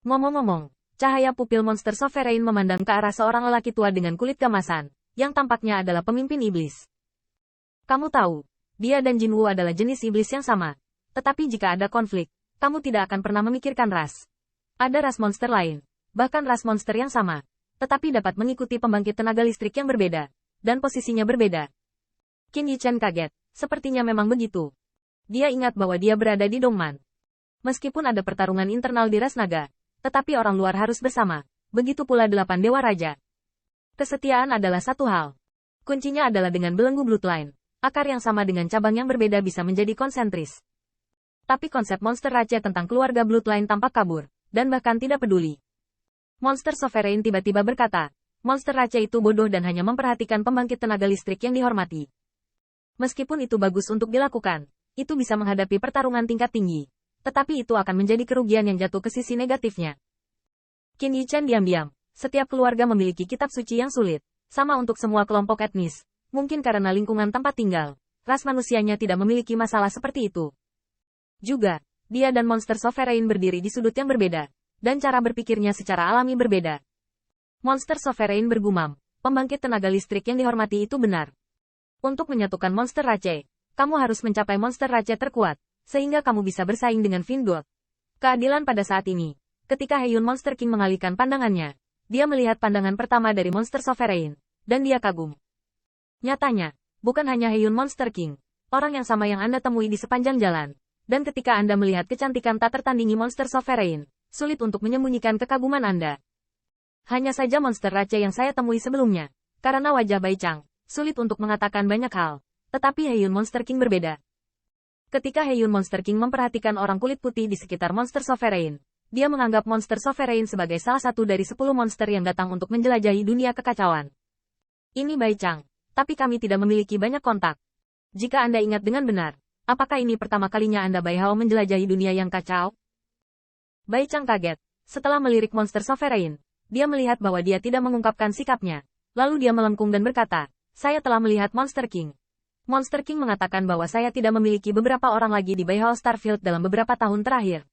Ngomong-ngomong, cahaya pupil monster Sovereign memandang ke arah seorang lelaki tua dengan kulit kemasan, yang tampaknya adalah pemimpin iblis. Kamu tahu, dia dan Jinwoo adalah jenis iblis yang sama. Tetapi jika ada konflik, kamu tidak akan pernah memikirkan ras. Ada ras monster lain, bahkan ras monster yang sama, tetapi dapat mengikuti pembangkit tenaga listrik yang berbeda, dan posisinya berbeda. Qin Yichen kaget, sepertinya memang begitu. Dia ingat bahwa dia berada di Dongman. Meskipun ada pertarungan internal di ras naga, tetapi orang luar harus bersama, begitu pula 8 dewa raja. Kesetiaan adalah satu hal. Kuncinya adalah dengan belenggu bloodline. Akar yang sama dengan cabang yang berbeda bisa menjadi konsentris. Tapi konsep monster raja tentang keluarga bloodline tampak kabur, dan bahkan tidak peduli. Monster Sovereign tiba-tiba berkata, monster raja itu bodoh dan hanya memperhatikan pembangkit tenaga listrik yang dihormati. Meskipun itu bagus untuk dilakukan, itu bisa menghadapi pertarungan tingkat tinggi. Tetapi itu akan menjadi kerugian yang jatuh ke sisi negatifnya. Qin Yichen diam-diam. Setiap keluarga memiliki kitab suci yang sulit, sama untuk semua kelompok etnis. Mungkin karena lingkungan tempat tinggal, ras manusianya tidak memiliki masalah seperti itu. Juga, dia dan monster Sovereign berdiri di sudut yang berbeda, dan cara berpikirnya secara alami berbeda. Monster Sovereign bergumam, pembangkit tenaga listrik yang dihormati itu benar. Untuk menyatukan monster Rache, kamu harus mencapai monster Rache terkuat, sehingga kamu bisa bersaing dengan Vindot. Keadilan pada saat ini, ketika Heiyun Monster King mengalihkan pandangannya, dia melihat pandangan pertama dari monster Sovereign, dan dia kagum. Nyatanya, bukan hanya Heiyun Monster King, orang yang sama yang Anda temui di sepanjang jalan. Dan ketika Anda melihat kecantikan tak tertandingi monster Sovereign, sulit untuk menyembunyikan kekaguman Anda. Hanya saja monster Rache yang saya temui sebelumnya, karena wajah Bai Chang, sulit untuk mengatakan banyak hal, tetapi Heiyun Monster King berbeda. Ketika Heiyun Monster King memperhatikan orang kulit putih di sekitar monster Sovereign, dia menganggap monster Sovereign sebagai salah satu dari 10 monster yang datang untuk menjelajahi dunia kekacauan. Ini Bai Chang, tapi kami tidak memiliki banyak kontak. Jika Anda ingat dengan benar, apakah ini pertama kalinya Anda Bai Hao menjelajahi dunia yang kacau? Bai Chang kaget. Setelah melirik monster Sovereign, dia melihat bahwa dia tidak mengungkapkan sikapnya. Lalu dia melengkung dan berkata, saya telah melihat Monster King. Monster King mengatakan bahwa saya tidak memiliki beberapa orang lagi di Bai Hao Starfield dalam beberapa tahun terakhir.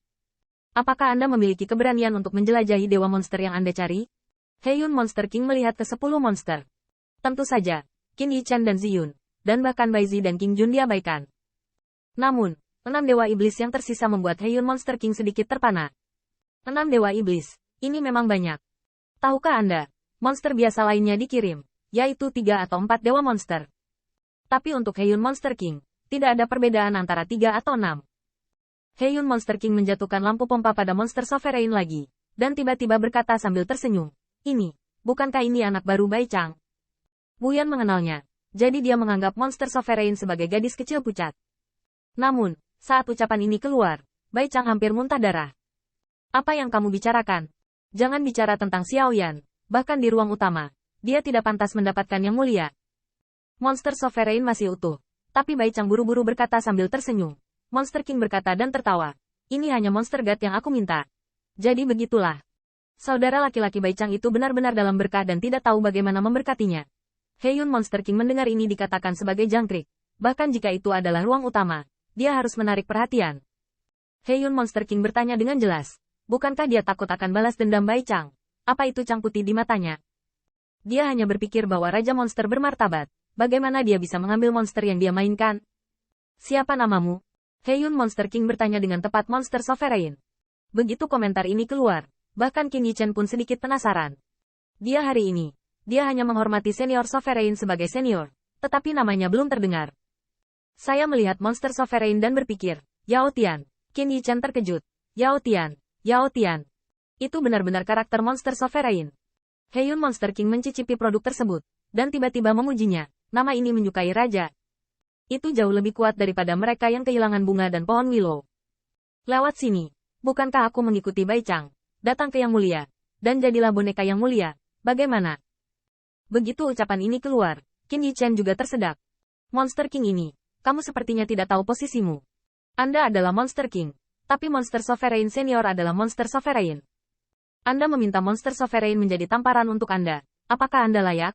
Apakah Anda memiliki keberanian untuk menjelajahi dewa monster yang Anda cari? Heiyun Monster King melihat ke 10 monster. Tentu saja, Qin Yichen dan Ziyun, dan bahkan Bai Zi dan King Jun diabaikan. Namun, 6 dewa iblis yang tersisa membuat Heiyun Monster King sedikit terpana. 6 dewa iblis, ini memang banyak. Tahukah Anda, monster biasa lainnya dikirim, yaitu 3 atau 4 dewa monster. Tapi untuk Heiyun Monster King, tidak ada perbedaan antara 3 atau 6. Heiyun Monster King menjatuhkan lampu pompa pada monster Sovereign lagi, dan tiba-tiba berkata sambil tersenyum, ini, bukankah ini anak baru Bai Chang? Buyan mengenalnya, jadi dia menganggap monster Sovereign sebagai gadis kecil pucat. Namun, saat ucapan ini keluar, Bai Chang hampir muntah darah. Apa yang kamu bicarakan? Jangan bicara tentang Xiao Yan, bahkan di ruang utama. Dia tidak pantas mendapatkan yang mulia. Monster Sovereign masih utuh, tapi Bai Chang buru-buru berkata sambil tersenyum. Monster King berkata dan tertawa. Ini hanya monster god yang aku minta. Jadi begitulah. Saudara laki-laki Bai Chang itu benar-benar dalam berkah dan tidak tahu bagaimana memberkatinya. Heiyun Monster King mendengar ini dikatakan sebagai jangkrik. Bahkan jika itu adalah ruang utama, dia harus menarik perhatian. Heiyun Monster King bertanya dengan jelas. Bukankah dia takut akan balas dendam Bai Chang? Apa itu cang putih di matanya? Dia hanya berpikir bahwa Raja Monster bermartabat. Bagaimana dia bisa mengambil monster yang dia mainkan? Siapa namamu? Heiyun Monster King bertanya dengan tepat monster Sovereign. Begitu komentar ini keluar, bahkan Qin Yichen pun sedikit penasaran. Dia hari ini, dia hanya menghormati senior Sovereign sebagai senior, tetapi namanya belum terdengar. Saya melihat monster Sovereign dan berpikir, Yao Tian. Qin Yichen terkejut. Yao Tian, Yao Tian. Itu benar-benar karakter monster Sovereign. Heiyun Monster King mencicipi produk tersebut, dan tiba-tiba memujinya. Nama ini menyukai raja. Itu jauh lebih kuat daripada mereka yang kehilangan bunga dan pohon willow. Lewat sini, bukankah aku mengikuti Bai Chang? Datang ke yang mulia, dan jadilah boneka yang mulia. Bagaimana? Begitu ucapan ini keluar, Qin Yichen juga tersedak. Monster King ini, kamu sepertinya tidak tahu posisimu. Anda adalah Monster King, tapi Monster Sovereign Senior adalah Monster Sovereign. Anda meminta Monster Sovereign menjadi tamparan untuk Anda. Apakah Anda layak?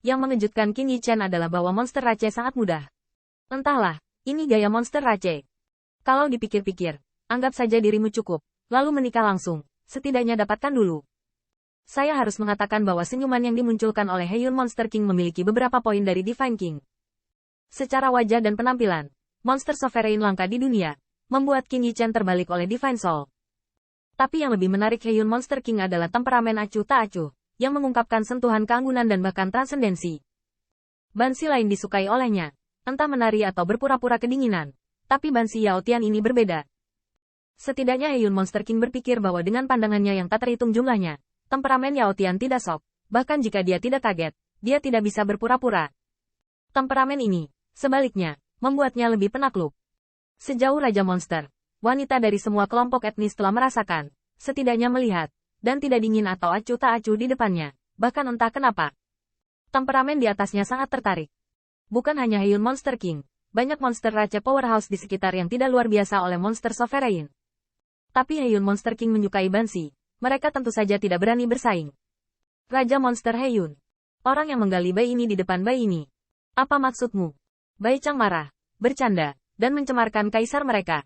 Yang mengejutkan Qin Yichen adalah bahwa Monster Rache sangat mudah. Entahlah, ini gaya Monster Rache. Kalau dipikir-pikir, anggap saja dirimu cukup, lalu menikah langsung. setidaknya dapatkan dulu. Saya harus mengatakan bahwa senyuman yang dimunculkan oleh Heiyun Monster King memiliki beberapa poin dari Divine King. Secara wajah dan penampilan, monster sovereign langka di dunia, membuat Qin Yichen terbalik oleh Divine Soul. Tapi yang lebih menarik Heiyun Monster King adalah temperamen acuh tak acuh, yang mengungkapkan sentuhan keanggunan dan bahkan transendensi. Bansi lain disukai olehnya, entah menari atau berpura-pura kedinginan, tapi Bansi Yao Tian ini berbeda. Setidaknya Heiyun Monster King berpikir bahwa dengan pandangannya yang tak terhitung jumlahnya, temperamen Yao Tian tidak sok, bahkan jika dia tidak kaget, dia tidak bisa berpura-pura. Temperamen ini, sebaliknya, membuatnya lebih penakluk. Sejauh Raja Monster, wanita dari semua kelompok etnis telah merasakan, setidaknya melihat, dan tidak dingin atau acuh tak acuh di depannya, bahkan entah kenapa. Temperamen di atasnya sangat tertarik. Bukan hanya Heiyun Monster King, banyak monster raja powerhouse di sekitar yang tidak luar biasa oleh monster sovereign. Tapi Heiyun Monster King menyukai Bansi, mereka tentu saja tidak berani bersaing. Raja Monster Heiyun. Orang yang menggali bayi ini di depan bayi ini. Apa maksudmu? Bai Chang marah, bercanda, dan mencemarkan kaisar mereka.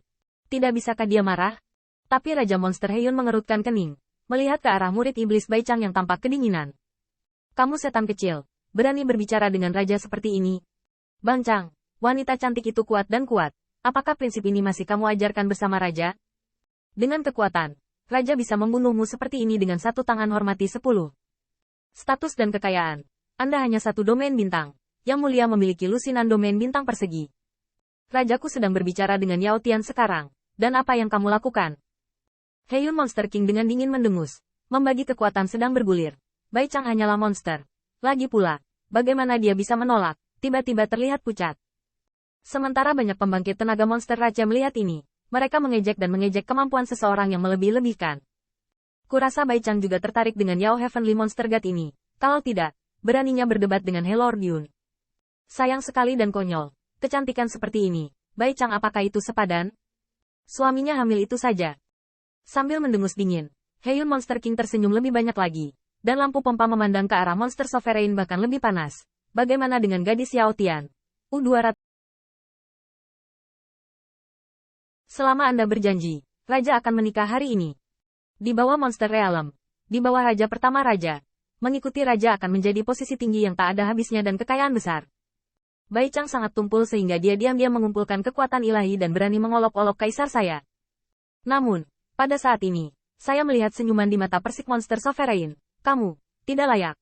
Tidak bisakah dia marah? Tapi Raja Monster Heiyun mengerutkan kening, melihat ke arah murid iblis Bai Chang yang tampak kedinginan. Kamu setan kecil, berani berbicara dengan raja seperti ini? Bang Chang, wanita cantik itu kuat dan kuat. Apakah prinsip ini masih kamu ajarkan bersama raja? Dengan kekuatan, raja bisa membunuhmu seperti ini dengan satu tangan hormati 10. Status dan kekayaan. Anda hanya satu domain bintang. Yang mulia memiliki lusinan domain bintang persegi. Rajaku sedang berbicara dengan Yao Tian sekarang. Dan apa yang kamu lakukan? Heiyun Monster King dengan dingin mendengus. Membagi kekuatan sedang bergulir. Bai Chang hanyalah monster. Lagi pula, bagaimana dia bisa menolak? Tiba-tiba terlihat pucat. Sementara banyak pembangkit tenaga monster raja melihat ini. Mereka mengejek dan mengejek kemampuan seseorang yang melebih-lebihkan. Kurasa Bai Chang juga tertarik dengan Yao Heavenly Monster God ini. Kalau tidak, beraninya berdebat dengan Lord Yun. Sayang sekali dan konyol. Kecantikan seperti ini, Bai Chang apakah itu sepadan? Suaminya hamil itu saja. Sambil mendengus dingin, Heiyun Monster King tersenyum lebih banyak lagi, dan lampu pompa memandang ke arah monster sovereign bahkan lebih panas. Bagaimana dengan gadis Yao Tian? U200. Selama Anda berjanji, Raja akan menikah hari ini. Di bawah Monster Realm, di bawah Raja pertama Raja, mengikuti Raja akan menjadi posisi tinggi yang tak ada habisnya dan kekayaan besar. Bai Chang sangat tumpul sehingga dia diam-diam mengumpulkan kekuatan ilahi dan berani mengolok-olok kaisar saya. Namun, pada saat ini, saya melihat senyuman di mata persik monster sovereign. Kamu, tidak layak.